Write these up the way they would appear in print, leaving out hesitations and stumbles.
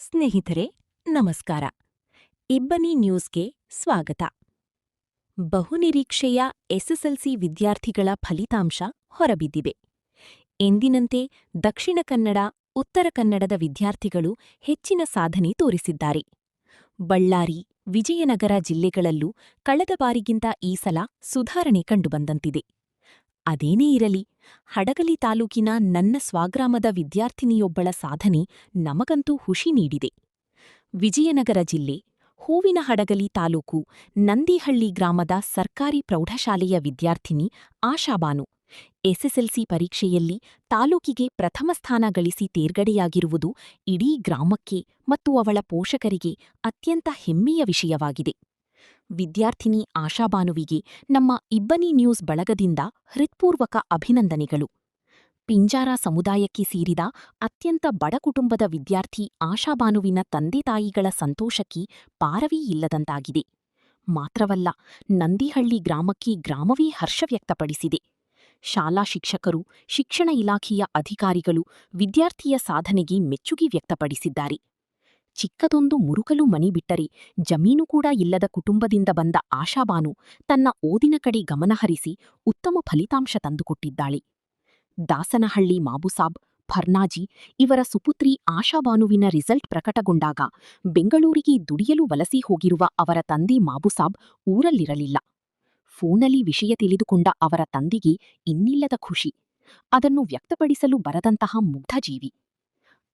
ಸ್ನೇಹಿತರೆ ನಮಸ್ಕಾರ. ಇಬ್ಬನಿ ನ್ಯೂಸ್ಗೆ ಸ್ವಾಗತ. ಬಹುನಿರೀಕ್ಷೆಯ ಎಸ್ಎಸ್ಎಲ್ಸಿ ವಿದ್ಯಾರ್ಥಿಗಳ ಫಲಿತಾಂಶ ಹೊರಬಿದ್ದಿವೆ. ಎಂದಿನಂತೆ ದಕ್ಷಿಣ ಕನ್ನಡ, ಉತ್ತರ ಕನ್ನಡದ ವಿದ್ಯಾರ್ಥಿಗಳು ಹೆಚ್ಚಿನ ಸಾಧನೆ ತೋರಿಸಿದ್ದಾರೆ. ಬಳ್ಳಾರಿ, ವಿಜಯನಗರ ಜಿಲ್ಲೆಗಳಲ್ಲೂ ಕಳೆದ ಬಾರಿಗಿಂತ ಈ ಸಲ ಸುಧಾರಣೆ ಕಂಡುಬಂದಂತಿದೆ. ಅದೇನೇ ಇರಲಿ, ಹಡಗಲಿ ತಾಲೂಕಿನ ನನ್ನ ಸ್ವಗ್ರಾಮದ ವಿದ್ಯಾರ್ಥಿನಿಯೊಬ್ಬಳ ಸಾಧನೆ ನಮಗಂತೂ ಖುಷಿ ನೀಡಿದೆ. ವಿಜಯನಗರ ಜಿಲ್ಲೆ, ಹೂವಿನಹಡಗಲಿ ತಾಲೂಕು ನಂದಿಹಳ್ಳಿ ಗ್ರಾಮದ ಸರ್ಕಾರಿ ಪ್ರೌಢಶಾಲೆಯ ವಿದ್ಯಾರ್ಥಿನಿ ಆಶಾಬಾನು ಎಸ್ಎಸ್ಎಲ್ಸಿ ಪರೀಕ್ಷೆಯಲ್ಲಿ ತಾಲೂಕಿಗೆ ಪ್ರಥಮ ಸ್ಥಾನ ಗಳಿಸಿ ತೇರ್ಗಡೆಯಾಗಿರುವುದು ಇಡೀ ಗ್ರಾಮಕ್ಕೆ ಮತ್ತು ಅವಳ ಪೋಷಕರಿಗೆ ಅತ್ಯಂತ ಹೆಮ್ಮೆಯ ವಿಷಯವಾಗಿದೆ. ವಿದ್ಯಾರ್ಥಿನಿ ಆಶಾಬಾನುವಿಗೆ ನಮ್ಮ ಇಬ್ಬನಿ ನ್ಯೂಸ್ ಬಳಗದಿಂದ ಹೃತ್ಪೂರ್ವಕ ಅಭಿನಂದನೆಗಳು. ಪಿಂಜಾರ ಸಮುದಾಯಕ್ಕೆ ಸೇರಿದ ಅತ್ಯಂತ ಬಡ ಕುಟುಂಬದ ವಿದ್ಯಾರ್ಥಿ ಆಶಾಬಾನುವಿನ ತಂದೆತಾಯಿಗಳ ಸಂತೋಷಕ್ಕೆ ಪಾರವೇ ಇಲ್ಲದಂತಾಗಿದೆ. ಮಾತ್ರವಲ್ಲ, ನಂದಿಹಳ್ಳಿ ಗ್ರಾಮಕ್ಕೆ ಗ್ರಾಮವೇ ಹರ್ಷ ವ್ಯಕ್ತಪಡಿಸಿದೆ. ಶಾಲಾ ಶಿಕ್ಷಕರು, ಶಿಕ್ಷಣ ಇಲಾಖೆಯ ಅಧಿಕಾರಿಗಳು ವಿದ್ಯಾರ್ಥಿಯ ಸಾಧನೆಗೆ ಮೆಚ್ಚುಗೆ ವ್ಯಕ್ತಪಡಿಸಿದ್ದಾರೆ. ಚಿಕ್ಕದೊಂದು ಮುರುಕಲು ಮನಿ ಬಿಟ್ಟರೆ ಜಮೀನು ಕೂಡ ಇಲ್ಲದ ಕುಟುಂಬದಿಂದ ಬಂದ ಆಶಾಬಾನು ತನ್ನ ಓದಿನ ಕಡೆ ಗಮನಹರಿಸಿ ಉತ್ತಮ ಫಲಿತಾಂಶ ತಂದುಕೊಟ್ಟಿದ್ದಾಳೆ. ದಾಸನಹಳ್ಳಿ ಮಾಬುಸಾಬ್, ಫರ್ನಾಜಿ ಇವರ ಸುಪುತ್ರಿ ಆಶಾಬಾನುವಿನ ರಿಸಲ್ಟ್ ಪ್ರಕಟಗೊಂಡಾಗ ಬೆಂಗಳೂರಿಗೆ ದುಡಿಯಲು ವಲಸೆ ಹೋಗಿರುವ ಅವರ ತಂದೆ ಮಾಬುಸಾಬ್ ಊರಲ್ಲಿರಲಿಲ್ಲ. ಫೋನಲ್ಲಿ ವಿಷಯ ತಿಳಿದುಕೊಂಡ ಅವರ ತಂದೆಗೆ ಇನ್ನಿಲ್ಲದ ಖುಷಿ. ಅದನ್ನು ವ್ಯಕ್ತಪಡಿಸಲು ಬರದಂತಹ ಮುಗ್ಧಜೀವಿ.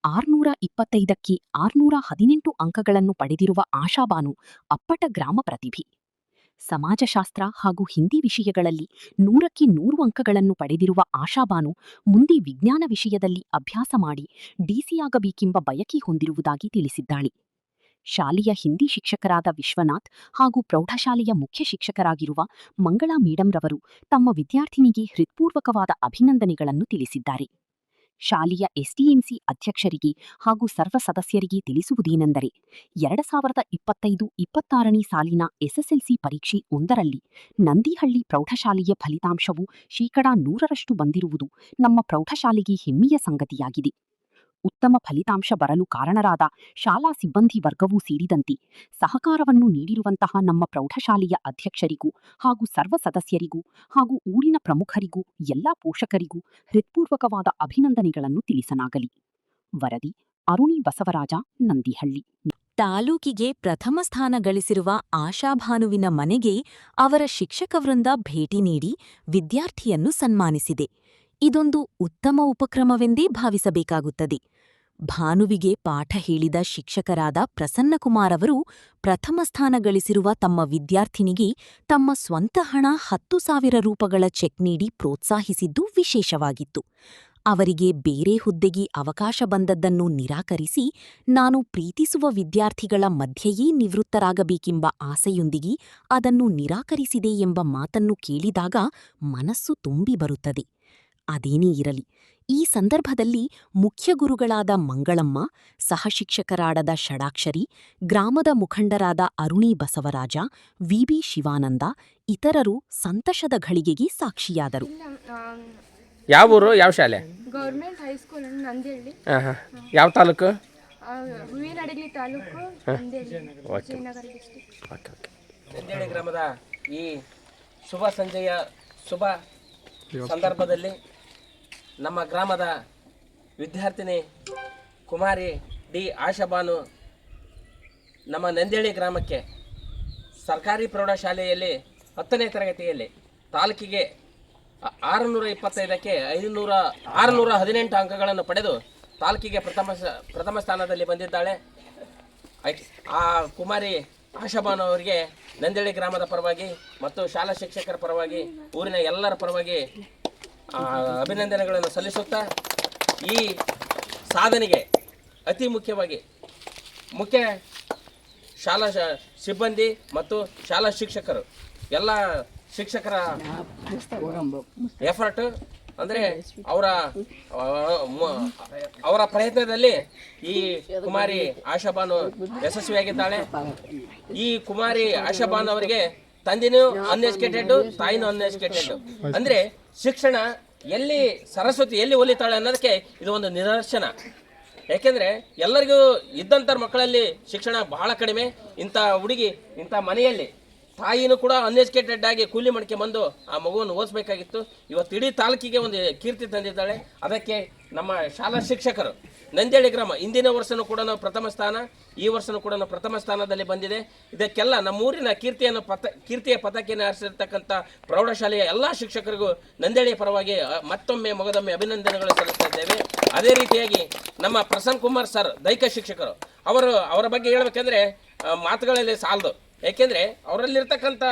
625ಕ್ಕೆ 618 ಅಂಕಗಳನ್ನು ಪಡೆದಿರುವ ಆಶಾಬಾನು ಅಪ್ಪಟ ಗ್ರಾಮ ಪ್ರತಿಭೆ. ಸಮಾಜಶಾಸ್ತ್ರ ಹಾಗೂ ಹಿಂದಿ ವಿಷಯಗಳಲ್ಲಿ 100ಕ್ಕೆ 100 ಅಂಕಗಳನ್ನು ಪಡೆದಿರುವ ಆಶಾಬಾನು ಮುಂದೆ ವಿಜ್ಞಾನ ವಿಷಯದಲ್ಲಿ ಅಭ್ಯಾಸ ಮಾಡಿ ಡಿಸಿಯಾಗಬೇಕೆಂಬ ಬಯಕೆ ಹೊಂದಿರುವುದಾಗಿ ತಿಳಿಸಿದ್ದಾಳೆ. ಶಾಲೆಯ ಹಿಂದಿ ಶಿಕ್ಷಕರಾದ ವಿಶ್ವನಾಥ್ ಹಾಗೂ ಪ್ರೌಢಶಾಲೆಯ ಮುಖ್ಯ ಶಿಕ್ಷಕರಾಗಿರುವ ಮಂಗಳಾ ಮೇಡಂರವರು ತಮ್ಮ ವಿದ್ಯಾರ್ಥಿನಿಗೆ ಹೃತ್ಪೂರ್ವಕವಾದ ಅಭಿನಂದನೆಗಳನ್ನು ತಿಳಿಸಿದ್ದಾರೆ. ಶಾಲೆಯ ಎಸ್ಡಿಎಂಸಿ ಅಧ್ಯಕ್ಷರಿಗೆ ಹಾಗೂ ಸರ್ವ ಸದಸ್ಯರಿಗೆ ತಿಳಿಸುವುದೇನೆಂದರೆ, 2025-26ನೇ ಸಾಲಿನ ಎಸ್ಎಸ್ಎಲ್ಸಿ ಪರೀಕ್ಷೆ 1ರಲ್ಲಿ ನಂದಿಹಳ್ಳಿ ಪ್ರೌಢಶಾಲೆಯ ಫಲಿತಾಂಶವು 100% ಬಂದಿರುವುದು ನಮ್ಮ ಪ್ರೌಢಶಾಲೆಗೆ ಹೆಮ್ಮೆಯ ಸಂಗತಿಯಾಗಿದೆ. ಉತ್ತಮ ಫಲಿತಾಂಶ ಬರಲು ಕಾರಣರಾದ ಶಾಲಾ ಸಿಬ್ಬಂದಿ ವರ್ಗವೂ ಸೇರಿದಂತೆ ಸಹಕಾರವನ್ನು ನೀಡಿರುವಂತಹ ನಮ್ಮ ಪ್ರೌಢಶಾಲೆಯ ಅಧ್ಯಕ್ಷರಿಗೂ ಹಾಗೂ ಸರ್ವ ಸದಸ್ಯರಿಗೂ ಹಾಗೂ ಊರಿನ ಪ್ರಮುಖರಿಗೂ ಎಲ್ಲಾ ಪೋಷಕರಿಗೂ ಹೃತ್ಪೂರ್ವಕವಾದ ಅಭಿನಂದನೆಗಳನ್ನು ತಿಳಿಸಲಾಗಲಿ. ವರದಿ ಅರುಣಿ ಬಸವರಾಜ, ನಂದಿಹಳ್ಳಿ. ತಾಲೂಕಿಗೆ ಪ್ರಥಮ ಸ್ಥಾನ ಗಳಿಸಿರುವ ಆಶಾಭಾನುವಿನ ಮನೆಗೆ ಅವರ ಶಿಕ್ಷಕವೃಂದ ಭೇಟಿ ನೀಡಿ ವಿದ್ಯಾರ್ಥಿಯನ್ನು ಸನ್ಮಾನಿಸಿದೆ. ಇದೊಂದು ಉತ್ತಮ ಉಪಕ್ರಮವೆಂದೇ ಭಾವಿಸಬೇಕಾಗುತ್ತದೆ. ಭಾನುವಿಗೆ ಪಾಠ ಹೇಳಿದ ಶಿಕ್ಷಕರಾದ ಪ್ರಸನ್ನಕುಮಾರ್ ಅವರು ಪ್ರಥಮ ಸ್ಥಾನ ಗಳಿಸಿರುವ ತಮ್ಮ ವಿದ್ಯಾರ್ಥಿನಿಗೆ ತಮ್ಮ ಸ್ವಂತ ಹಣ 10,000 ರೂಪಾಯಿಗಳ ಚೆಕ್ ನೀಡಿ ಪ್ರೋತ್ಸಾಹಿಸಿದ್ದು ವಿಶೇಷವಾಗಿತ್ತು. ಅವರಿಗೆ ಬೇರೆ ಹುದ್ದೆಗೆ ಅವಕಾಶ ಬಂದದ್ದನ್ನು ನಿರಾಕರಿಸಿ ನಾನು ಪ್ರೀತಿಸುವ ವಿದ್ಯಾರ್ಥಿಗಳ ಮಧ್ಯೆಯೇ ನಿವೃತ್ತರಾಗಬೇಕೆಂಬ ಆಸೆಯೊಂದಿಗೆ ಅದನ್ನು ನಿರಾಕರಿಸಿದೆ ಎಂಬ ಮಾತನ್ನು ಕೇಳಿದಾಗ ಮನಸ್ಸು ತುಂಬಿ ಬರುತ್ತದೆ. ಅದೇನೇ ಇರಲಿ, ಈ ಸಂದರ್ಭದಲ್ಲಿ ಮುಖ್ಯ ಗುರುಗಳಾದ ಮಂಗಳಮ್ಮ, ಸಹಶಿಕ್ಷಕರಾದ ಷಡಾಕ್ಷರಿ, ಗ್ರಾಮದ ಮುಖಂಡರಾದ ಅರುಣಿ ಬಸವರಾಜ, ವಿಬಿ ಶಿವಾನಂದ ಇತರರು ಸಂತಸದ ಘಳಿಗೆಗೆ ಸಾಕ್ಷಿಯಾದರು. ಯಾವ ಊರು, ಯಾವ ಶಾಲೆ? Government high school Nandihalli. ಯಾವ ತಾಲೂಕು? ಹೂವಿನಹಡಗಲಿ ತಾಲೂಕು, ವಿಜಯನಗರ ಡಿಸ್ಟ್ರಿಕ್ಟ್. ನಂದಿಹಳ್ಳಿ ಗ್ರಾಮದ ಈ ಶುಭ ಸಂಜೆಯ ಶುಭ ಸಂದರ್ಭದಲ್ಲಿ ನಮ್ಮ ಗ್ರಾಮದ ವಿದ್ಯಾರ್ಥಿನಿ ಕುಮಾರಿ ಡಿ ಆಶಾಬಾನು ನಮ್ಮ ನಂದಿಹಳ್ಳಿ ಗ್ರಾಮಕ್ಕೆ ಸರ್ಕಾರಿ ಪ್ರೌಢಶಾಲೆಯಲ್ಲಿ 10ನೇ ತರಗತಿಯಲ್ಲಿ ತಾಲೂಕಿಗೆ 625ಕ್ಕೆ 618 ಅಂಕಗಳನ್ನು ಪಡೆದು ತಾಲೂಕಿಗೆ ಪ್ರಥಮ ಸ್ಥಾನದಲ್ಲಿ ಬಂದಿದ್ದಾಳೆ. ಆ ಕುಮಾರಿ ಆಶಾಬಾನು ಅವರಿಗೆ ನಂದಿಹಳ್ಳಿ ಗ್ರಾಮದ ಪರವಾಗಿ ಮತ್ತು ಶಾಲಾ ಶಿಕ್ಷಕರ ಪರವಾಗಿ ಊರಿನ ಎಲ್ಲರ ಪರವಾಗಿ ಅಭಿನಂದನೆಗಳನ್ನು ಸಲ್ಲಿಸುತ್ತಾ, ಈ ಸಾಧನೆಗೆ ಅತಿ ಮುಖ್ಯವಾಗಿ ಮುಖ್ಯ ಶಾಲಾ ಸಿಬ್ಬಂದಿ ಮತ್ತು ಶಾಲಾ ಶಿಕ್ಷಕರು ಎಲ್ಲ ಶಿಕ್ಷಕರ ಎಫರ್ಟ್ ಅಂದರೆ ಅವರ ಪ್ರಯತ್ನದಲ್ಲಿ ಈ ಕುಮಾರಿ ಆಶಾಬಾನು ಯಶಸ್ವಿಯಾಗಿದ್ದಾಳೆ. ಈ ಕುಮಾರಿ ಆಶಾಬಾನು ಅವರಿಗೆ ತಂದೆನೂ ಅನ್ಎಜುಕೇಟೆಡ್, ತಾಯಿನೂ ಅನ್ಎಜುಕೇಟೆಡ್. ಅಂದರೆ ಶಿಕ್ಷಣ ಎಲ್ಲಿ ಸರಸ್ವತಿ ಎಲ್ಲಿ ಒಲಿತಾಳೆ ಅನ್ನೋದಕ್ಕೆ ಇದು ಒಂದು ನಿದರ್ಶನ. ಯಾಕೆಂದರೆ ಎಲ್ಲರಿಗೂ ಇದ್ದಂಥ ಮಕ್ಕಳಲ್ಲಿ ಶಿಕ್ಷಣ ಬಹಳ ಕಡಿಮೆ. ಇಂಥ ಹುಡುಗಿ ಇಂಥ ಮನೆಯಲ್ಲಿ ತಾಯಿನೂ ಕೂಡ ಅನ್ಎಜುಕೇಟೆಡ್ ಆಗಿ ಕೂಲಿ ಮಡಿಕೆ ಬಂದು ಆ ಮಗುವನ್ನು ಓದಿಸ್ಬೇಕಾಗಿತ್ತು. ಇವತ್ತು ಇಡೀ ತಾಲೂಕಿಗೆ ಒಂದು ಕೀರ್ತಿ ತಂದಿದ್ದಾಳೆ. ಅದಕ್ಕೆ ನಮ್ಮ ಶಾಲಾ ಶಿಕ್ಷಕರು ನಂದೇಳಿ ಗ್ರಾಮ ಹಿಂದಿನ ವರ್ಷನೂ ಕೂಡ ನಾವು ಪ್ರಥಮ ಸ್ಥಾನ, ಈ ವರ್ಷನೂ ಕೂಡ ನಾವು ಪ್ರಥಮ ಸ್ಥಾನದಲ್ಲಿ ಬಂದಿದೆ. ಇದಕ್ಕೆಲ್ಲ ನಮ್ಮೂರಿನ ಕೀರ್ತಿಯ ಪತಾಕೆಯನ್ನು ಹಾರಿಸಿರ್ತಕ್ಕಂಥ ಪ್ರೌಢಶಾಲೆಯ ಎಲ್ಲ ಶಿಕ್ಷಕರಿಗೂ ನಂದೇಳಿಯ ಪರವಾಗಿ ಮತ್ತೊಮ್ಮೆ ಮೊಗದೊಮ್ಮೆ ಅಭಿನಂದನೆಗಳು ಸಲ್ಲಿಸ್ತಾ ಇದ್ದೇವೆ. ಅದೇ ರೀತಿಯಾಗಿ ನಮ್ಮ ಪ್ರಸನ್ನ ಕುಮಾರ್ ಸರ್ ದೈಹಿಕ ಶಿಕ್ಷಕರು, ಅವರ ಬಗ್ಗೆ ಹೇಳಬೇಕಂದ್ರೆ ಮಾತುಗಳಲ್ಲಿ ಸಾಲದು. ಏಕೆಂದರೆ ಅವರಲ್ಲಿರ್ತಕ್ಕಂಥ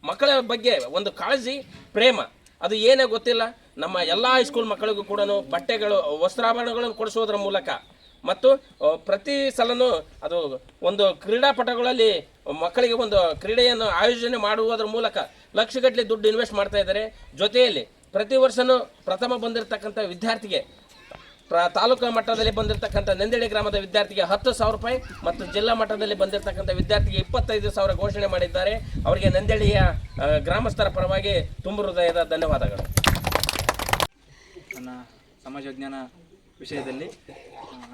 ಮಕ್ಕಳ ಬಗ್ಗೆ ಒಂದು ಕಾಳಜಿ, ಪ್ರೇಮ ಅದು ಏನೇ ಗೊತ್ತಿಲ್ಲ. ನಮ್ಮ ಎಲ್ಲ ಹೈಸ್ಕೂಲ್ ಮಕ್ಕಳಿಗೂ ಕೂಡ ಬಟ್ಟೆಗಳು, ವಸ್ತ್ರಾಭರಣಗಳನ್ನು ಕೊಡಿಸೋದ್ರ ಮೂಲಕ ಮತ್ತು ಪ್ರತಿ ಸಲನೂ ಅದು ಒಂದು ಕ್ರೀಡಾಪಟುಗಳಲ್ಲಿ ಮಕ್ಕಳಿಗೆ ಒಂದು ಕ್ರೀಡೆಯನ್ನು ಆಯೋಜನೆ ಮಾಡುವುದರ ಮೂಲಕ ಲಕ್ಷಗಟ್ಟಲೆ ದುಡ್ಡು ಇನ್ವೆಸ್ಟ್ ಮಾಡ್ತಾ ಇದ್ದಾರೆ. ಜೊತೆಯಲ್ಲಿ ಪ್ರತಿ ವರ್ಷವೂ ಪ್ರಥಮ ಬಂದಿರತಕ್ಕಂಥ ವಿದ್ಯಾರ್ಥಿಗೆ ತಾಲೂಕು ಮಟ್ಟದಲ್ಲಿ ಬಂದಿರತಕ್ಕಂಥ ನಂದೇಳಿ ಗ್ರಾಮದ ವಿದ್ಯಾರ್ಥಿಗೆ 10,000 ರೂಪಾಯಿ ಮತ್ತು ಜಿಲ್ಲಾ ಮಟ್ಟದಲ್ಲಿ ಬಂದಿರತಕ್ಕಂಥ ವಿದ್ಯಾರ್ಥಿಗೆ 25,000 ಘೋಷಣೆ ಮಾಡಿದ್ದಾರೆ. ಅವರಿಗೆ ನಂದೇಳಿಯ ಗ್ರಾಮಸ್ಥರ ಪರವಾಗಿ ತುಂಬ ಹೃದಯದ ಧನ್ಯವಾದಗಳು. ನನ್ನ ಸಮಾಜ ವಿಜ್ಞಾನ ವಿಷಯದಲ್ಲಿ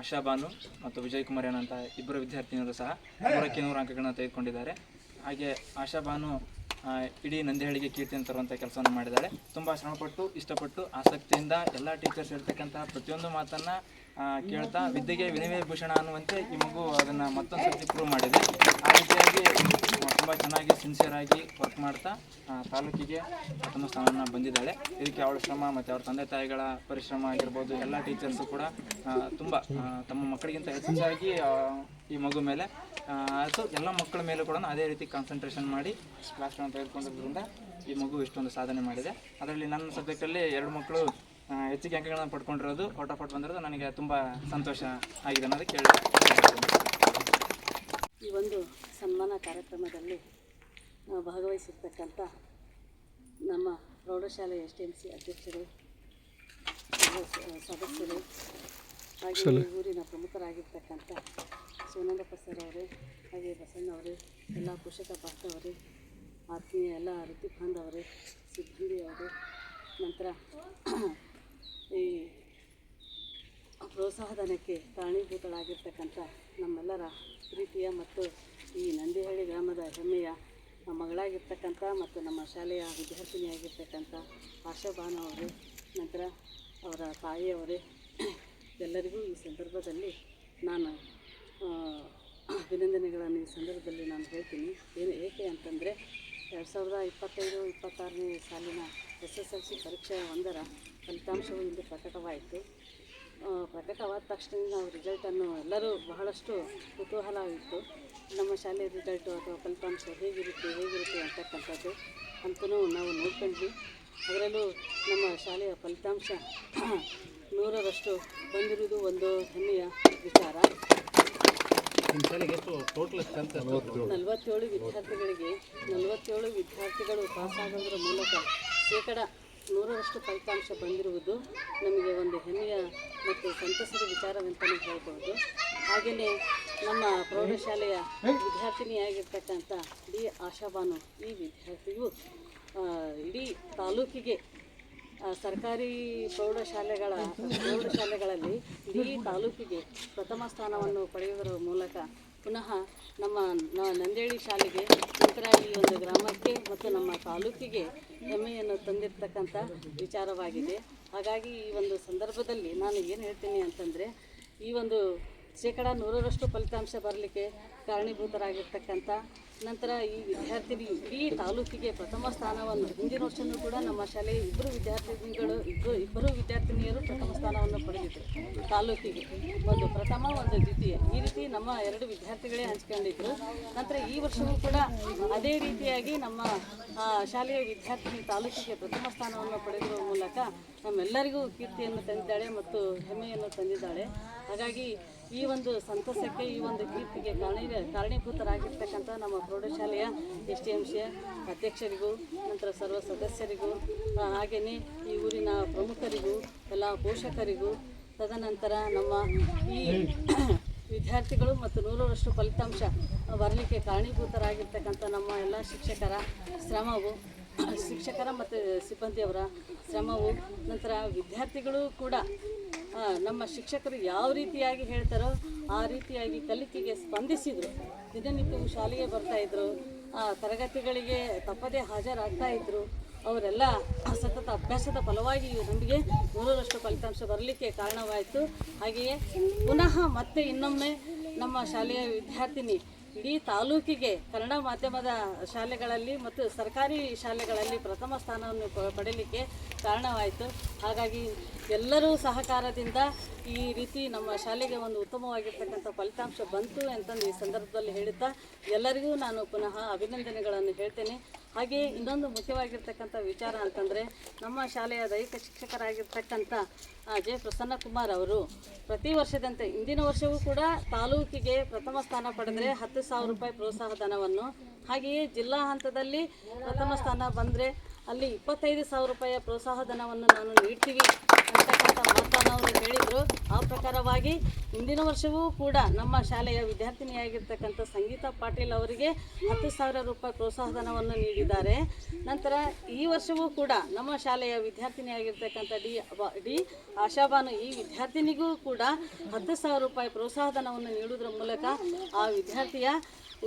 ಆಶಾ ಬಾನು ಮತ್ತು ವಿಜಯ್ ಕುಮಾರ್ ಅಂತ ಇಬ್ಬರು ವಿದ್ಯಾರ್ಥಿನಿಯರು ಸಹ 100ಕ್ಕೆ 100 ಅಂಕಗಳನ್ನು ತೆಗೆದುಕೊಂಡಿದ್ದಾರೆ. ಹಾಗೆ ಆಶಾ ಬಾನು ಇಡೀ ನಂದಿಹಳ್ಳಿಗೆ ಕೀರ್ತಿಯನ್ನು ತರುವಂಥ ಕೆಲಸವನ್ನು ಮಾಡಿದ್ದಾಳೆ. ತುಂಬ ಶ್ರಮಪಟ್ಟು, ಇಷ್ಟಪಟ್ಟು, ಆಸಕ್ತಿಯಿಂದ ಎಲ್ಲ ಟೀಚರ್ಸ್ ಹೇಳ್ತಕ್ಕಂಥ ಪ್ರತಿಯೊಂದು ಮಾತನ್ನು ಕೇಳ್ತಾ ವಿದ್ಯೆಗೆ ವಿನಿಮಯ ಭೂಷಣ ಅನ್ನುವಂತೆ ಈ ಮಗು ಅದನ್ನು ಮತ್ತೊಂದು ಸರ್ತಿ ಪ್ರೂವ್ ಮಾಡಿದೆ. ಆ ರೀತಿಯಾಗಿ ತುಂಬ ಚೆನ್ನಾಗಿ ಸಿನ್ಸಿಯರಾಗಿ ವರ್ಕ್ ಮಾಡ್ತಾ ತಾಲೂಕಿಗೆ ಪ್ರಥಮ ಸ್ಥಾನವನ್ನು ಬಂದಿದ್ದಾಳೆ. ಇದಕ್ಕೆ ಅವಳ ಶ್ರಮ ಮತ್ತು ಅವರ ತಂದೆ ತಾಯಿಗಳ ಪರಿಶ್ರಮ ಆಗಿರ್ಬೋದು, ಎಲ್ಲ ಟೀಚರ್ಸು ಕೂಡ ತುಂಬ ತಮ್ಮ ಮಕ್ಕಳಿಗಿಂತ ಹೆಚ್ಚಾಗಿ ಈ ಮಗು ಮೇಲೆ ಅದು ಎಲ್ಲ ಮಕ್ಕಳ ಮೇಲೂ ಕೂಡ ಅದೇ ರೀತಿ ಕಾನ್ಸಂಟ್ರೇಷನ್ ಮಾಡಿ ಕ್ಲಾಸ್ಗಳನ್ನು ತೆಗೆದುಕೊಂಡಿದ್ದರಿಂದ ಈ ಮಗು ಇಷ್ಟೊಂದು ಸಾಧನೆ ಮಾಡಿದೆ. ಅದರಲ್ಲಿ ನನ್ನ ಸಬ್ಜೆಕ್ಟಲ್ಲಿ 2 ಮಕ್ಕಳು ಹೆಚ್ಚಿಗೆ ಅಂಕಗಳನ್ನು ಪಡ್ಕೊಂಡಿರೋದು, ಔಟ್ ಆಫ್ ಔಟ್ ಬಂದಿರೋದು ನನಗೆ ತುಂಬ ಸಂತೋಷ ಆಗಿದೆ ಅನ್ನೋದಕ್ಕೆ ಕೇಳಿ. ಈ ಒಂದು ಸನ್ಮಾನ ಕಾರ್ಯಕ್ರಮದಲ್ಲಿ ಭಾಗವಹಿಸಿರ್ತಕ್ಕಂಥ ನಮ್ಮ ಪ್ರೌಢಶಾಲೆ STMC ಅಧ್ಯಕ್ಷರು, ಸದಸ್ಯರು, ಹಾಗೆ ಊರಿನ ಪ್ರಮುಖರಾಗಿರ್ತಕ್ಕಂಥ ಶಿವಾನಂದಪ್ಪ ಸರ್ ಅವರೇ, ಹಾಗೆ ಬಸಣ್ಣವರೇ, ಎಲ್ಲ ಪೋಷಕ ಪಾತ್ರವರೇ, ಆತ್ಮೀಯ ಎಲ್ಲ ವೃತ್ತಿ ಬಾಂಧವರೇ, ಸಿಬ್ಬಂದಿಯವರು, ನಂತರ ಈ ಪ್ರೋತ್ಸಾಹಧನಕ್ಕೆ ಕಾರಣೀಭೂತಳಾಗಿರ್ತಕ್ಕಂಥ ನಮ್ಮೆಲ್ಲರ ಪ್ರೀತಿಯ ಮತ್ತು ಈ ನಂದಿಹಳ್ಳಿ ಗ್ರಾಮದ ಹೆಮ್ಮೆಯ ಮಗಳಾಗಿರ್ತಕ್ಕಂಥ ಮತ್ತು ನಮ್ಮ ಶಾಲೆಯ ವಿದ್ಯಾರ್ಥಿನಿಯಾಗಿರ್ತಕ್ಕಂಥ ಆಶಾ ಬಾನು ಅವರೇ, ನಂತರ ಅವರ ತಾಯಿಯವರೇ, ಎಲ್ಲರಿಗೂ ಈ ಸಂದರ್ಭದಲ್ಲಿ ನಾನು ಅಭಿನಂದನೆಗಳನ್ನು ಈ ಸಂದರ್ಭದಲ್ಲಿ ನಾನು ಹೇಳ್ತೀನಿ. ಏಕೆ ಅಂತಂದರೆ 2025-26ನೇ ಸಾಲಿನ SSLC ಪರೀಕ್ಷೆ 1ರ ಫಲಿತಾಂಶವು ಇಂದು ಪ್ರಕಟವಾಯಿತು. ಪ್ರಕಟವಾದ ತಕ್ಷಣ ನಾವು ರಿಸಲ್ಟನ್ನು ಎಲ್ಲರೂ ಬಹಳಷ್ಟು ಕುತೂಹಲವಿತ್ತು. ನಮ್ಮ ಶಾಲೆಯ ರಿಸಲ್ಟು ಅಥವಾ ಫಲಿತಾಂಶ ಹೇಗಿರುತ್ತೆ ಅಂತಕ್ಕಂಥದ್ದು ಅಂತಲೂ ನಾವು ನೋಡ್ಕೊಂಡ್ವಿ. ಅದರಲ್ಲೂ ನಮ್ಮ ಶಾಲೆಯ ಫಲಿತಾಂಶ 100ರಷ್ಟು ಬಂದಿರುವುದು ಒಂದು ಹೆಮ್ಮೆಯ ವಿಚಾರ. 47 ವಿದ್ಯಾರ್ಥಿಗಳು ಪಾಸಾಗೋದ್ರ ಮೂಲಕ 100ರಷ್ಟು ಫಲಿತಾಂಶ ಬಂದಿರುವುದು ನಮಗೆ ಒಂದು ಹೆಮ್ಮೆಯ ಮತ್ತು ಸಂತಸದ ವಿಚಾರವೆಂತಲೇ ಹೇಳ್ಬೋದು. ಹಾಗೆಯೇ ನಮ್ಮ ಪ್ರೌಢಶಾಲೆಯ ವಿದ್ಯಾರ್ಥಿನಿಯಾಗಿರ್ತಕ್ಕಂಥ ಡಿ ಆಶಾ ಬಾನು ಈ ವಿದ್ಯಾರ್ಥಿಯು ಇಡೀ ತಾಲೂಕಿಗೆ ಸರ್ಕಾರಿ ಪ್ರೌಢಶಾಲೆಗಳಲ್ಲಿ ಇಡೀ ತಾಲೂಕಿಗೆ ಪ್ರಥಮ ಸ್ಥಾನವನ್ನು ಪಡೆಯುವುದರ ಮೂಲಕ ಪುನಃ ನಮ್ಮ ನಂದೇಳಿ ಶಾಲೆಗೆ, ನಂತರ ಈ ಒಂದು ಗ್ರಾಮಕ್ಕೆ ಮತ್ತು ನಮ್ಮ ತಾಲೂಕಿಗೆ ಹೆಮ್ಮೆಯನ್ನು ತಂದಿರತಕ್ಕಂಥ ವಿಚಾರವಾಗಿದೆ. ಹಾಗಾಗಿ ಈ ಒಂದು ಸಂದರ್ಭದಲ್ಲಿ ನಾನು ಏನು ಹೇಳ್ತೀನಿ ಅಂತಂದರೆ, ಈ ಒಂದು 100ರಷ್ಟು ಫಲಿತಾಂಶ ಬರಲಿಕ್ಕೆ ಕಾರಣೀಭೂತರಾಗಿರ್ತಕ್ಕಂಥ, ನಂತರ ಈ ವಿದ್ಯಾರ್ಥಿನಿ ಇಡೀ ತಾಲೂಕಿಗೆ ಪ್ರಥಮ ಸ್ಥಾನವನ್ನು, ಹಿಂದಿನ ವರ್ಷವೂ ಕೂಡ ನಮ್ಮ ಶಾಲೆಯ ಇಬ್ಬರು ವಿದ್ಯಾರ್ಥಿನಿಯರು ಪ್ರಥಮ ಸ್ಥಾನವನ್ನು ಪಡೆದಿದ್ದರು. ತಾಲೂಕಿಗೆ ಒಂದು ಪ್ರಥಮ, ಒಂದು ದ್ವಿತೀಯ, ಈ ರೀತಿ ನಮ್ಮ 2 ವಿದ್ಯಾರ್ಥಿಗಳೇ ಹಂಚ್ಕೊಂಡಿದ್ರು. ನಂತರ ಈ ವರ್ಷವೂ ಕೂಡ ಅದೇ ರೀತಿಯಾಗಿ ನಮ್ಮ ಶಾಲೆಯ ವಿದ್ಯಾರ್ಥಿನಿ ತಾಲೂಕಿಗೆ ಪ್ರಥಮ ಸ್ಥಾನವನ್ನು ಪಡೆದಿರುವ ಮೂಲಕ ನಮ್ಮೆಲ್ಲರಿಗೂ ಕೀರ್ತಿಯನ್ನು ತಂದಿದ್ದಾಳೆ ಮತ್ತು ಹೆಮ್ಮೆಯನ್ನು ತಂದಿದ್ದಾಳೆ. ಹಾಗಾಗಿ ಈ ಒಂದು ಸಂತಸಕ್ಕೆ, ಈ ಒಂದು ಕೀರ್ತಿಗೆ ಕಾರಣೀಭೂತರಾಗಿರ್ತಕ್ಕಂಥ ನಮ್ಮ ಪ್ರೌಢಶಾಲೆಯ STMC ಅಧ್ಯಕ್ಷರಿಗೂ, ನಂತರ ಸರ್ವ ಸದಸ್ಯರಿಗೂ, ಹಾಗೆಯೇ ಈ ಊರಿನ ಪ್ರಮುಖರಿಗೂ, ಎಲ್ಲ ಪೋಷಕರಿಗೂ, ತದನಂತರ ನಮ್ಮ ಈ ವಿದ್ಯಾರ್ಥಿಗಳು ಮತ್ತು 100ರಷ್ಟು ಫಲಿತಾಂಶ ಬರಲಿಕ್ಕೆ ಕಾರಣೀಭೂತರಾಗಿರ್ತಕ್ಕಂಥ ನಮ್ಮ ಎಲ್ಲ ಶಿಕ್ಷಕರ ಮತ್ತು ಸಿಬ್ಬಂದಿಯವರ ಶ್ರಮವು, ನಂತರ ವಿದ್ಯಾರ್ಥಿಗಳು ಕೂಡ ನಮ್ಮ ಶಿಕ್ಷಕರು ಯಾವ ರೀತಿಯಾಗಿ ಹೇಳ್ತಾರೋ ಆ ರೀತಿಯಾಗಿ ಕಲಿಕೆಗೆ ಸ್ಪಂದಿಸಿದರು. ದಿನನಿತ್ಯವೂ ಶಾಲೆಗೆ ಬರ್ತಾಯಿದ್ರು, ತರಗತಿಗಳಿಗೆ ತಪ್ಪದೇ ಹಾಜರಾಗ್ತಾ ಇದ್ದರು. ಅವರೆಲ್ಲ ಸತತ ಅಭ್ಯಾಸದ ಫಲವಾಗಿ ನಮಗೆ 100ರಷ್ಟು ಫಲಿತಾಂಶ ಬರಲಿಕ್ಕೆ ಕಾರಣವಾಯಿತು. ಹಾಗೆಯೇ ಪುನಃ ಮತ್ತೆ ಇನ್ನೊಮ್ಮೆ ನಮ್ಮ ಶಾಲೆಯ ವಿದ್ಯಾರ್ಥಿನಿ ಇಡೀ ತಾಲೂಕಿಗೆ ಕನ್ನಡ ಮಾಧ್ಯಮದ ಶಾಲೆಗಳಲ್ಲಿ ಮತ್ತು ಸರ್ಕಾರಿ ಶಾಲೆಗಳಲ್ಲಿ ಪ್ರಥಮ ಸ್ಥಾನವನ್ನು ಪಡೆಯಲಿಕ್ಕೆ ಕಾರಣವಾಯಿತು. ಹಾಗಾಗಿ ಎಲ್ಲರೂ ಸಹಕಾರದಿಂದ ಈ ರೀತಿ ನಮ್ಮ ಶಾಲೆಗೆ ಒಂದು ಉತ್ತಮವಾಗಿರ್ತಕ್ಕಂಥ ಫಲಿತಾಂಶ ಬಂತು ಅಂತಂದು ಈ ಸಂದರ್ಭದಲ್ಲಿ ಹೇಳುತ್ತಾ ಎಲ್ಲರಿಗೂ ನಾನು ಪುನಃ ಅಭಿನಂದನೆಗಳನ್ನು ಹೇಳ್ತೇನೆ. ಹಾಗೆಯೇ ಇನ್ನೊಂದು ಮುಖ್ಯವಾಗಿರ್ತಕ್ಕಂಥ ವಿಚಾರ ಅಂತಂದರೆ, ನಮ್ಮ ಶಾಲೆಯ ದೈಹಿಕ ಶಿಕ್ಷಕರಾಗಿರ್ತಕ್ಕಂಥ ಜೆ ಪ್ರಸನ್ನಕುಮಾರ್ ಅವರು ಪ್ರತಿ ವರ್ಷದಂತೆ ಇಂದಿನ ವರ್ಷವೂ ಕೂಡ ತಾಲೂಕಿಗೆ ಪ್ರಥಮ ಸ್ಥಾನ ಪಡೆದರೆ 10,000 ರೂಪಾಯಿ ಪ್ರೋತ್ಸಾಹ ಧನವನ್ನು, ಹಾಗೆಯೇ ಜಿಲ್ಲಾ ಹಂತದಲ್ಲಿ ಪ್ರಥಮ ಸ್ಥಾನ ಬಂದರೆ ಅಲ್ಲಿ 25,000 ರೂಪಾಯಿಯ ಪ್ರೋತ್ಸಾಹ ಧನವನ್ನು ನಾನು ನೀಡ್ತೀವಿ ಅಂತಕ್ಕಂಥ ಮಾತನ್ನು ಅವರು ಹೇಳಿದರು. ಆ ಪ್ರಕಾರವಾಗಿ ಇಂದಿನ ವರ್ಷವೂ ಕೂಡ ನಮ್ಮ ಶಾಲೆಯ ವಿದ್ಯಾರ್ಥಿನಿಯಾಗಿರ್ತಕ್ಕಂಥ ಸಂಗೀತಾ ಪಾಟೀಲ್ ಅವರಿಗೆ 10,000 ರೂಪಾಯಿ ಪ್ರೋತ್ಸಾಹ ಧನವನ್ನು ನೀಡಿದ್ದಾರೆ. ನಂತರ ಈ ವರ್ಷವೂ ಕೂಡ ನಮ್ಮ ಶಾಲೆಯ ವಿದ್ಯಾರ್ಥಿನಿಯಾಗಿರ್ತಕ್ಕಂಥ ಡಿ ಆಶಾಬಾನು ಈ ವಿದ್ಯಾರ್ಥಿನಿಗೂ ಕೂಡ 10,000 ರೂಪಾಯಿ ಪ್ರೋತ್ಸಾಹ ಧನವನ್ನು ನೀಡುವುದರ ಮೂಲಕ ಆ ವಿದ್ಯಾರ್ಥಿಯ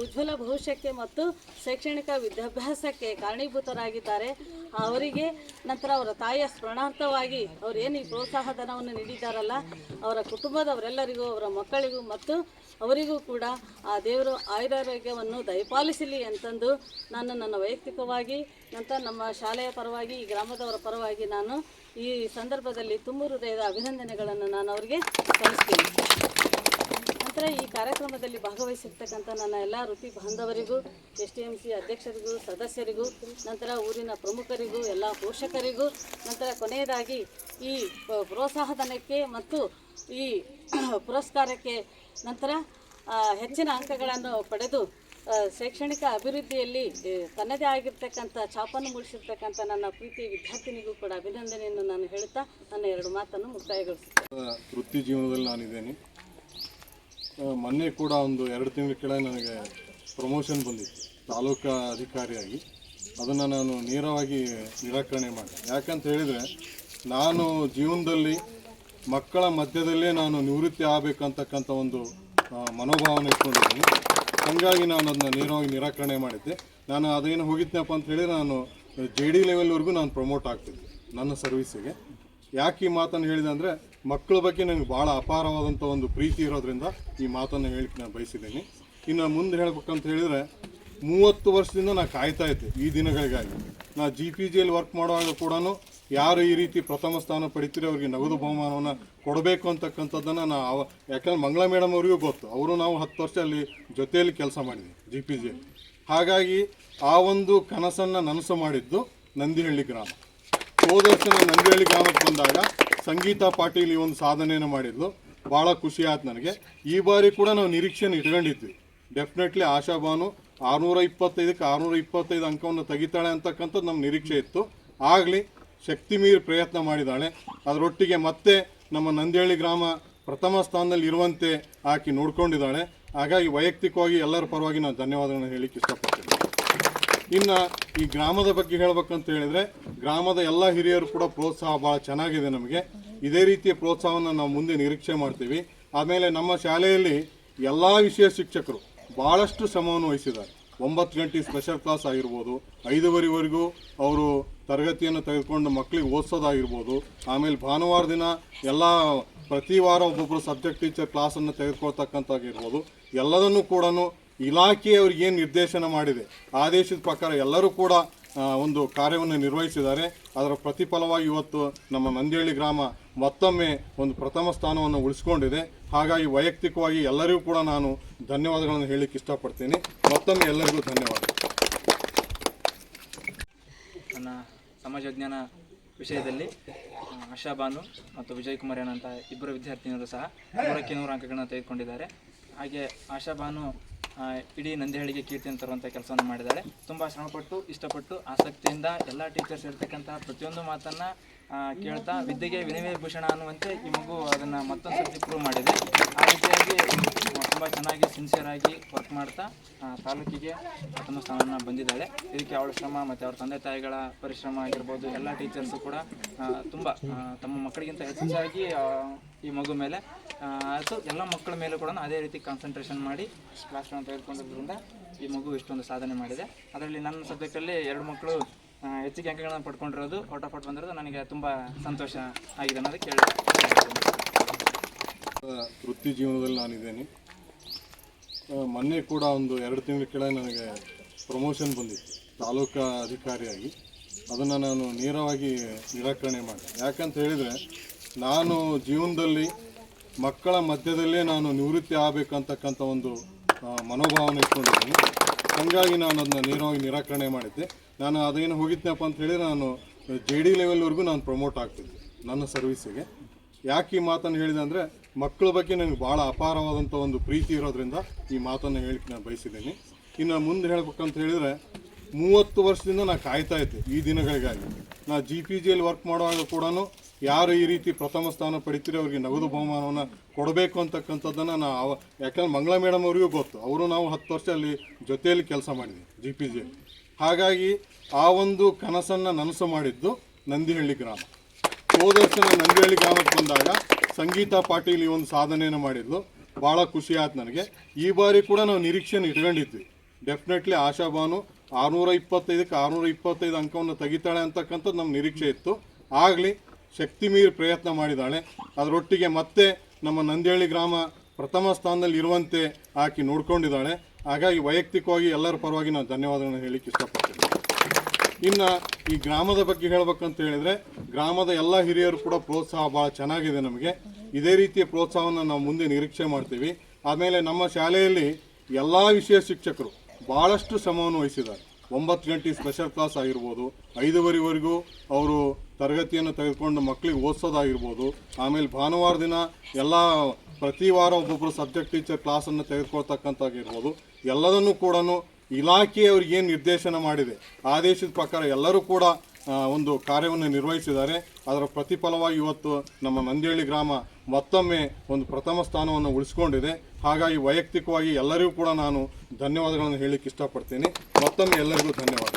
ಉಜ್ವಲ ಭವಿಷ್ಯಕ್ಕೆ ಮತ್ತು ಶೈಕ್ಷಣಿಕ ವಿದ್ಯಾಭ್ಯಾಸಕ್ಕೆ ಕಾರಣೀಭೂತರಾಗಿದ್ದಾರೆ. ಅವರಿಗೆ ನಂತರ ಅವರ ತಾಯಿಯ ಸ್ಮರಣಾರ್ಥವಾಗಿ ಅವರು ಏನು ಈ ಪ್ರೋತ್ಸಾಹ ಧನವನ್ನು ನೀಡಿದ್ದಾರಲ್ಲ, ಅವರ ಕುಟುಂಬದವರೆಲ್ಲರಿಗೂ, ಅವರ ಮಕ್ಕಳಿಗೂ ಮತ್ತು ಅವರಿಗೂ ಕೂಡ ಆ ದೇವರು ಆಯುರಾರೋಗ್ಯವನ್ನು ದಯಪಾಲಿಸಲಿ ಅಂತಂದು ನಾನು ನನ್ನ ವೈಯಕ್ತಿಕವಾಗಿ, ನಂತರ ನಮ್ಮ ಶಾಲೆಯ ಪರವಾಗಿ, ಈ ಗ್ರಾಮದವರ ಪರವಾಗಿ ನಾನು ಈ ಸಂದರ್ಭದಲ್ಲಿ ತುಂಬ ಹೃದಯದ ಅಭಿನಂದನೆಗಳನ್ನು ನಾನು ಅವರಿಗೆ ಸಲ್ಲಿಸ್ತೀನಿ. ನಂತರ ಈ ಕಾರ್ಯಕ್ರಮದಲ್ಲಿ ಭಾಗವಹಿಸಿರ್ತಕ್ಕಂಥ ನನ್ನ ಎಲ್ಲ ವೃತ್ತಿ ಬಾಂಧವರಿಗೂ, STMC ಅಧ್ಯಕ್ಷರಿಗೂ, ಸದಸ್ಯರಿಗೂ, ನಂತರ ಊರಿನ ಪ್ರಮುಖರಿಗೂ, ಎಲ್ಲ ಪೋಷಕರಿಗೂ, ನಂತರ ಕೊನೆಯದಾಗಿ ಈ ಪ್ರೋತ್ಸಾಹಧನಕ್ಕೆ ಮತ್ತು ಈ ಪುರಸ್ಕಾರಕ್ಕೆ ನಂತರ ಹೆಚ್ಚಿನ ಅಂಕಗಳನ್ನು ಪಡೆದು ಶೈಕ್ಷಣಿಕ ಅಭಿವೃದ್ಧಿಯಲ್ಲಿ ತನ್ನದೇ ಆಗಿರ್ತಕ್ಕಂಥ ಛಾಪನ್ನು ಮೂಡಿಸಿರ್ತಕ್ಕಂಥ ನನ್ನ ಪ್ರೀತಿ ವಿದ್ಯಾರ್ಥಿನಿಗೂ ಕೂಡ ಅಭಿನಂದನೆಯನ್ನು ನಾನು ಹೇಳುತ್ತಾ ನನ್ನ 2 ಮಾತನ್ನು ಮುಕ್ತಾಯಗೊಳಿಸುತ್ತೇನೆ. ವೃತ್ತಿ ಜೀವನದಲ್ಲಿ ನಾನಿದ್ದೇನೆ. ಮೊನ್ನೆ ಕೂಡ ಒಂದು 2 ತಿಂಗಳ ಕೆಳಗೆ ನನಗೆ ಪ್ರಮೋಷನ್ ಬಂದಿತ್ತು ತಾಲೂಕಾ ಅಧಿಕಾರಿಯಾಗಿ. ಅದನ್ನು ನಾನು ನೇರವಾಗಿ ನಿರಾಕರಣೆ ಮಾಡಿದೆ. ಯಾಕಂತ ಹೇಳಿದರೆ, ನಾನು ಜೀವನದಲ್ಲಿ ಮಕ್ಕಳ ಮಧ್ಯದಲ್ಲೇ ನಾನು ನಿವೃತ್ತಿ ಆಗಬೇಕಂತಕ್ಕಂಥ ಒಂದು ಮನೋಭಾವನೆ ಇಟ್ಕೊಂಡಿದ್ದೀನಿ. ಹಾಗಾಗಿ ನಾನು ಅದನ್ನ ನೇರವಾಗಿ ನಿರಾಕರಣೆ ಮಾಡಿದ್ದೆ. ನಾನು ಅದೇನು ಹೋಗಿದ್ನಪ್ಪ ಅಂತ ಹೇಳಿದರೆ, ನಾನು JD ಲೆವೆಲ್ವರೆಗೂ ನಾನು ಪ್ರಮೋಟ್ ಆಗ್ತಿದ್ದೆ ನನ್ನ ಸರ್ವೀಸಿಗೆ. ಯಾಕೆ ಈ ಮಾತನ್ನು ಹೇಳಿದೆ ಅಂದರೆ, ಮಕ್ಕಳ ಬಗ್ಗೆ ನನಗೆ ಭಾಳ ಅಪಾರವಾದಂಥ ಒಂದು ಪ್ರೀತಿ ಇರೋದ್ರಿಂದ ಈ ಮಾತನ್ನು ಹೇಳಿಕ್ಕೆ ನಾನು ಬಯಸಿದ್ದೀನಿ. ಇನ್ನು ಮುಂದೆ ಹೇಳ್ಬೇಕಂತ ಹೇಳಿದರೆ, 30 ವರ್ಷದಿಂದ ನಾನು ಕಾಯ್ತಾ ಇದ್ದೆ ಈ ದಿನಗಳಿಗಾಗಿ. ನಾ GPGಯಲ್ಲಿ ವರ್ಕ್ ಮಾಡುವಾಗ ಕೂಡ ಯಾರು ಈ ರೀತಿ ಪ್ರಥಮ ಸ್ಥಾನ ಪಡಿತೀರಿ ಅವರಿಗೆ ನಗದು ಬಹುಮಾನವನ್ನು ಕೊಡಬೇಕು ಅಂತಕ್ಕಂಥದ್ದನ್ನು ನಾವು, ಯಾಕಂದ್ರೆ ಮಂಗಳ ಮೇಡಮ್ ಅವರಿಗೂ ಗೊತ್ತು, ಅವರು ನಾವು 10 ವರ್ಷ ಅಲ್ಲಿ ಜೊತೆಯಲ್ಲಿ ಕೆಲಸ ಮಾಡಿದ್ವಿ GPGಯಲ್ಲಿ. ಹಾಗಾಗಿ ಆ ಒಂದು ಕನಸನ್ನು ನನಸು ಮಾಡಿದ್ದು ನಂದಿಹಳ್ಳಿ ಗ್ರಾಮ. ಹೋದ ವರ್ಷ ನಾನು ನಂದಿಹಳ್ಳಿ ಗ್ರಾಮಕ್ಕೆ ಬಂದಾಗ ಸಂಗೀತಾ ಪಾಟೀಲ್ ಈ ಒಂದು ಸಾಧನೆಯನ್ನು ಮಾಡಿದ್ಲು. ಭಾಳ ಖುಷಿ ಆಯ್ತು ನನಗೆ. ಈ ಬಾರಿ ಕೂಡ ನಾವು ನಿರೀಕ್ಷೆಯನ್ನು ಇಟ್ಕೊಂಡಿದ್ವಿ. ಡೆಫಿನೆಟ್ಲಿ ಆಶಾಬಾನು 625ಕ್ಕೆ 625 ಅಂಕವನ್ನು ತೆಗಿತಾಳೆ ಅಂತಕ್ಕಂಥದ್ದು ನಮ್ಮ ನಿರೀಕ್ಷೆ ಇತ್ತು. ಆಗಲಿ, ಶಕ್ತಿ ಮೀರಿ ಪ್ರಯತ್ನ ಮಾಡಿದ್ದಾಳೆ. ಅದರೊಟ್ಟಿಗೆ ಮತ್ತೆ ನಮ್ಮ ನಂದಿಹಳ್ಳಿ ಗ್ರಾಮ ಪ್ರಥಮ ಸ್ಥಾನದಲ್ಲಿ ಇರುವಂತೆ ಆಕೆ ನೋಡ್ಕೊಂಡಿದ್ದಾಳೆ. ಹಾಗಾಗಿ ವೈಯಕ್ತಿಕವಾಗಿ ಎಲ್ಲರ ಪರವಾಗಿ ನಾನು ಧನ್ಯವಾದಗಳನ್ನು ಹೇಳಲಿಕ್ಕೆ ಇಷ್ಟಪಡ್ತೀನಿ. ಇನ್ನು ಈ ಗ್ರಾಮದ ಬಗ್ಗೆ ಹೇಳ್ಬೇಕಂತ ಹೇಳಿದರೆ, ಗ್ರಾಮದ ಎಲ್ಲ ಹಿರಿಯರು ಕೂಡ ಪ್ರೋತ್ಸಾಹ ಭಾಳ ಚೆನ್ನಾಗಿದೆ ನಮಗೆ. ಇದೇ ರೀತಿಯ ಪ್ರೋತ್ಸಾಹವನ್ನು ನಾವು ಮುಂದೆ ನಿರೀಕ್ಷೆ ಮಾಡ್ತೀವಿ. ಆಮೇಲೆ ನಮ್ಮ ಶಾಲೆಯಲ್ಲಿ ಎಲ್ಲ ವಿಷಯ ಶಿಕ್ಷಕರು ಭಾಳಷ್ಟು ಶ್ರಮವನ್ನು ವಹಿಸಿದ್ದಾರೆ. 9 ಗಂಟೆ ಸ್ಪೆಷಲ್ ಕ್ಲಾಸ್ ಆಗಿರ್ಬೋದು, 5:15ವರೆಗೂ ಅವರು ತರಗತಿಯನ್ನು ತೆಗೆದುಕೊಂಡು ಮಕ್ಕಳಿಗೆ ಓದಿಸೋದಾಗಿರ್ಬೋದು. ಆಮೇಲೆ ಭಾನುವಾರ ದಿನ ಎಲ್ಲ ಪ್ರತಿ ವಾರ ಒಬ್ಬೊಬ್ಬರು ಸಬ್ಜೆಕ್ಟ್ ಟೀಚರ್ ಕ್ಲಾಸನ್ನು ತೆಗೆದುಕೊಳ್ತಕ್ಕಂಥಾಗಿರ್ಬೋದು. ಎಲ್ಲದನ್ನು ಕೂಡ ಇಲಾಖೆ ಅವ್ರಿಗೆ ಏನು ನಿರ್ದೇಶನ ಮಾಡಿದೆ ಆದೇಶದ ಪ್ರಕಾರ ಎಲ್ಲರೂ ಕೂಡ ಒಂದು ಕಾರ್ಯವನ್ನು ನಿರ್ವಹಿಸಿದ್ದಾರೆ. ಅದರ ಪ್ರತಿಫಲವಾಗಿ ಇವತ್ತು ನಮ್ಮ ನಂದಿಹಳ್ಳಿ ಗ್ರಾಮ ಮತ್ತೊಮ್ಮೆ ಒಂದು ಪ್ರಥಮ ಸ್ಥಾನವನ್ನು ಉಳಿಸ್ಕೊಂಡಿದೆ. ಹಾಗಾಗಿ ವೈಯಕ್ತಿಕವಾಗಿ ಎಲ್ಲರಿಗೂ ಕೂಡ ನಾನು ಧನ್ಯವಾದಗಳನ್ನು ಹೇಳಲಿಕ್ಕೆ ಇಷ್ಟಪಡ್ತೀನಿ. ಮತ್ತೊಮ್ಮೆ ಎಲ್ಲರಿಗೂ ಧನ್ಯವಾದ. ನನ್ನ ಸಮಾಜ ವಿಜ್ಞಾನ ವಿಷಯದಲ್ಲಿ ಆಶಾಬಾನು ಮತ್ತು ವಿಜಯಕುಮಾರ್ ಅಂತ ಇಬ್ಬರು ವಿದ್ಯಾರ್ಥಿನಿಯರು ಸಹ 100ಕ್ಕೆ 100 ಅಂಕಗಳನ್ನು ತೆಗೆದುಕೊಂಡಿದ್ದಾರೆ. ಹಾಗೆ ಆಶಾಬಾನು ಇಡೀ ನಂದಿಹಳ್ಳಿಗೆ ಕೀರ್ತಿಯನ್ನು ತರುವಂಥ ಕೆಲಸವನ್ನು ಮಾಡಿದ್ದಾಳೆ. ತುಂಬ ಶ್ರಮಪಟ್ಟು, ಇಷ್ಟಪಟ್ಟು, ಆಸಕ್ತಿಯಿಂದ ಎಲ್ಲ ಟೀಚರ್ಸ್ ಹೇಳ್ತಕ್ಕಂಥ ಪ್ರತಿಯೊಂದು ಮಾತನ್ನು ಕೇಳ್ತಾ ವಿದ್ಯೆಗೆ ವಿನಿಮಯ ಭೂಷಣ ಅನ್ನುವಂತೆ ಈ ಮಗು ಅದನ್ನು ಮತ್ತೊಂದು ಸರ್ತಿ ಪ್ರೂವ್ ಮಾಡಿದೆ. ಆ ರೀತಿಯಾಗಿ ತುಂಬ ಚೆನ್ನಾಗಿ ಸಿನ್ಸಿಯರಾಗಿ ವರ್ಕ್ ಮಾಡ್ತಾ ತಾಲೂಕಿಗೆ ಪ್ರಥಮ ಸ್ಥಾನವನ್ನು ಬಂದಿದ್ದಾಳೆ. ಇದಕ್ಕೆ ಅವಳ ಶ್ರಮ ಮತ್ತು ಅವ್ರ ತಂದೆ ತಾಯಿಗಳ ಪರಿಶ್ರಮ ಆಗಿರ್ಬೋದು, ಎಲ್ಲ ಟೀಚರ್ಸು ಕೂಡ ತುಂಬ ತಮ್ಮ ಮಕ್ಕಳಿಗಿಂತ ಹೆಚ್ಚಾಗಿ ಈ ಮಗು ಮೇಲೆ ಅದು ಎಲ್ಲ ಮಕ್ಕಳ ಮೇಲೂ ಕೂಡ ಅದೇ ರೀತಿ ಕಾನ್ಸಂಟ್ರೇಷನ್ ಮಾಡಿ ಕ್ಲಾಸ್ಗಳನ್ನು ತೆಗೆದುಕೊಂಡಿದ್ದರಿಂದ ಈ ಮಗು ಇಷ್ಟೊಂದು ಸಾಧನೆ ಮಾಡಿದೆ. ಅದರಲ್ಲಿ ನನ್ನ ಸಬ್ಜೆಕ್ಟಲ್ಲಿ 2 ಮಕ್ಕಳು ಹೆಚ್ಚಿಗೆ ಅಂಕಗಳನ್ನು ಪಡ್ಕೊಂಡಿರೋದು, ಔಟ್ ಆಫ್ ಔಟ್ ಬಂದಿರೋದು ನನಗೆ ತುಂಬ ಸಂತೋಷ ಆಗಿದೆ ಅನ್ನೋದಕ್ಕೆ ಕೇಳಿ. ವೃತ್ತಿ ಜೀವನದಲ್ಲಿ ನಾನಿದ್ದೇನೆ. ಮೊನ್ನೆ ಕೂಡ ಒಂದು 2 ತಿಂಗಳ ಕೆಳಗೆ ನನಗೆ ಪ್ರಮೋಷನ್ ಬಂದಿತ್ತು ತಾಲೂಕಾ ಅಧಿಕಾರಿಯಾಗಿ. ಅದನ್ನು ನಾನು ನೇರವಾಗಿ ನಿರಾಕರಣೆ ಮಾಡಿದೆ. ಯಾಕಂತ ಹೇಳಿದರೆ, ನಾನು ಜೀವನದಲ್ಲಿ ಮಕ್ಕಳ ಮಧ್ಯದಲ್ಲೇ ನಾನು ನಿವೃತ್ತಿ ಆಗಬೇಕಂತಕ್ಕಂಥ ಒಂದು ಮನೋಭಾವನೆ ಇಟ್ಕೊಂಡಿದ್ದೀನಿ. ಹಾಗಾಗಿ ನಾನು ಅದನ್ನ ನೇರವಾಗಿ ನಿರಾಕರಣೆ ಮಾಡಿದ್ದೆ. ನಾನು ಅದೇನು ಹೋಗಿದ್ನಪ್ಪ ಅಂತ ಹೇಳಿದರೆ, ನಾನು JD ಲೆವೆಲ್ವರೆಗೂ ನಾನು ಪ್ರಮೋಟ್ ಆಗ್ತಿದ್ದೆ ನನ್ನ ಸರ್ವಿಸಿಗೆ. ಯಾಕೆ ಈ ಮಾತನ್ನು ಹೇಳಿದೆ ಅಂದರೆ, ಮಕ್ಕಳ ಬಗ್ಗೆ ನನಗೆ ಭಾಳ ಅಪಾರವಾದಂಥ ಒಂದು ಪ್ರೀತಿ ಇರೋದ್ರಿಂದ ಈ ಮಾತನ್ನು ಹೇಳಿಕ್ಕೆ ನಾನು ಬಯಸಿದ್ದೀನಿ. ಇನ್ನು ಮುಂದೆ ಹೇಳ್ಬೇಕಂತ ಹೇಳಿದರೆ, 30 ವರ್ಷದಿಂದ ನಾನು ಕಾಯ್ತಾ ಇದ್ದೆ ಈ ದಿನಗಳಿಗಾಗಿ. ನಾ GPGಯಲ್ಲಿ ವರ್ಕ್ ಮಾಡುವಾಗ ಕೂಡ ಯಾರು ಈ ರೀತಿ ಪ್ರಥಮ ಸ್ಥಾನ ಪಡಿತೀರಿ ಅವರಿಗೆ ನಗದು ಬಹುಮಾನವನ್ನು ಕೊಡಬೇಕು ಅಂತಕ್ಕಂಥದ್ದನ್ನು ನಾವು, ಯಾಕಂದ್ರೆ ಮಂಗಳ ಮೇಡಮ್ ಅವರಿಗೂ ಗೊತ್ತು, ಅವರು ನಾವು 10 ವರ್ಷ ಅಲ್ಲಿ ಜೊತೆಯಲ್ಲಿ ಕೆಲಸ ಮಾಡಿದ್ವಿ GPGಯಲ್ಲಿ. ಹಾಗಾಗಿ ಆ ಒಂದು ಕನಸನ್ನು ನನಸು ಮಾಡಿದ್ದು ನಂದಿಹಳ್ಳಿ ಗ್ರಾಮ. ಹೋದ ವರ್ಷ ನಂದಿಹಳ್ಳಿ ಗ್ರಾಮಕ್ಕೆ ಬಂದಾಗ ಸಂಗೀತಾ ಪಾಟೀಲ್ ಈ ಒಂದು ಸಾಧನೆಯನ್ನು ಮಾಡಿದ್ದು ಭಾಳ ಖುಷಿ ಆಯ್ತು ನನಗೆ. ಈ ಬಾರಿ ಕೂಡ ನಾವು ನಿರೀಕ್ಷೆಯನ್ನು ಇಟ್ಕೊಂಡಿದ್ವಿ. ಡೆಫಿನೆಟ್ಲಿ ಆಶಾಬಾನು 625ಕ್ಕೆ 625 ಅಂಕವನ್ನು ತೆಗಿತಾಳೆ ಅಂತಕ್ಕಂಥದ್ದು ನಮ್ಮ ನಿರೀಕ್ಷೆ ಇತ್ತು. ಆಗಲಿ, ಶಕ್ತಿ ಮೀರಿ ಪ್ರಯತ್ನ ಮಾಡಿದ್ದಾಳೆ. ಅದರೊಟ್ಟಿಗೆ ಮತ್ತೆ ನಮ್ಮ ನಂದಿಹಳ್ಳಿ ಗ್ರಾಮ ಪ್ರಥಮ ಸ್ಥಾನದಲ್ಲಿ ಇರುವಂತೆ ಆಕೆ ನೋಡ್ಕೊಂಡಿದ್ದಾಳೆ. ಹಾಗಾಗಿ ವೈಯಕ್ತಿಕವಾಗಿ ಎಲ್ಲರ ಪರವಾಗಿ ನಾನು ಧನ್ಯವಾದಗಳನ್ನು ಹೇಳಲಿಕ್ಕೆ ಇಷ್ಟಪಡ್ತೇನೆ. ಇನ್ನು ಈ ಗ್ರಾಮದ ಬಗ್ಗೆ ಹೇಳ್ಬೇಕಂತ ಹೇಳಿದರೆ, ಗ್ರಾಮದ ಎಲ್ಲ ಹಿರಿಯರು ಕೂಡ ಪ್ರೋತ್ಸಾಹ ಭಾಳ ಚೆನ್ನಾಗಿದೆ ನಮಗೆ. ಇದೇ ರೀತಿಯ ಪ್ರೋತ್ಸಾಹವನ್ನು ನಾವು ಮುಂದೆ ನಿರೀಕ್ಷೆ ಮಾಡ್ತೀವಿ. ಆಮೇಲೆ ನಮ್ಮ ಶಾಲೆಯಲ್ಲಿ ಎಲ್ಲ ವಿಷಯ ಶಿಕ್ಷಕರು ಭಾಳಷ್ಟು ಶ್ರಮವನ್ನು ವಹಿಸಿದ್ದಾರೆ. 9 ಗಂಟೆ ಸ್ಪೆಷಲ್ ಕ್ಲಾಸ್ ಆಗಿರ್ಬೋದು, 5:15ವರೆಗೂ ಅವರು ತರಗತಿಯನ್ನು ತೆಗೆದುಕೊಂಡು ಮಕ್ಕಳಿಗೆ ಓದಿಸೋದಾಗಿರ್ಬೋದು. ಆಮೇಲೆ ಭಾನುವಾರ ದಿನ ಎಲ್ಲ ಪ್ರತಿ ವಾರ ಒಬ್ಬೊಬ್ಬರು ಸಬ್ಜೆಕ್ಟ್ ಟೀಚರ್ ಕ್ಲಾಸನ್ನು ತೆಗೆದುಕೊಳ್ತಕ್ಕಂಥಾಗಿರ್ಬೋದು. ಎಲ್ಲದನ್ನು ಕೂಡ ಇಲಾಖೆ ಅವ್ರಿಗೆ ಏನು ನಿರ್ದೇಶನ ಮಾಡಿದೆ ಆದೇಶದ ಪ್ರಕಾರ ಎಲ್ಲರೂ ಕೂಡ ಒಂದು ಕಾರ್ಯವನ್ನು ನಿರ್ವಹಿಸಿದ್ದಾರೆ. ಅದರ ಪ್ರತಿಫಲವಾಗಿ ಇವತ್ತು ನಮ್ಮ ನಂದಿಹಳ್ಳಿ ಗ್ರಾಮ ಮತ್ತೊಮ್ಮೆ ಒಂದು ಪ್ರಥಮ ಸ್ಥಾನವನ್ನು ಉಳಿಸ್ಕೊಂಡಿದೆ. ಹಾಗಾಗಿ ವೈಯಕ್ತಿಕವಾಗಿ ಎಲ್ಲರಿಗೂ ಕೂಡ ನಾನು ಧನ್ಯವಾದಗಳನ್ನು ಹೇಳಲಿಕ್ಕೆ ಇಷ್ಟಪಡ್ತೀನಿ. ಮತ್ತೊಮ್ಮೆ ಎಲ್ಲರಿಗೂ ಧನ್ಯವಾದ.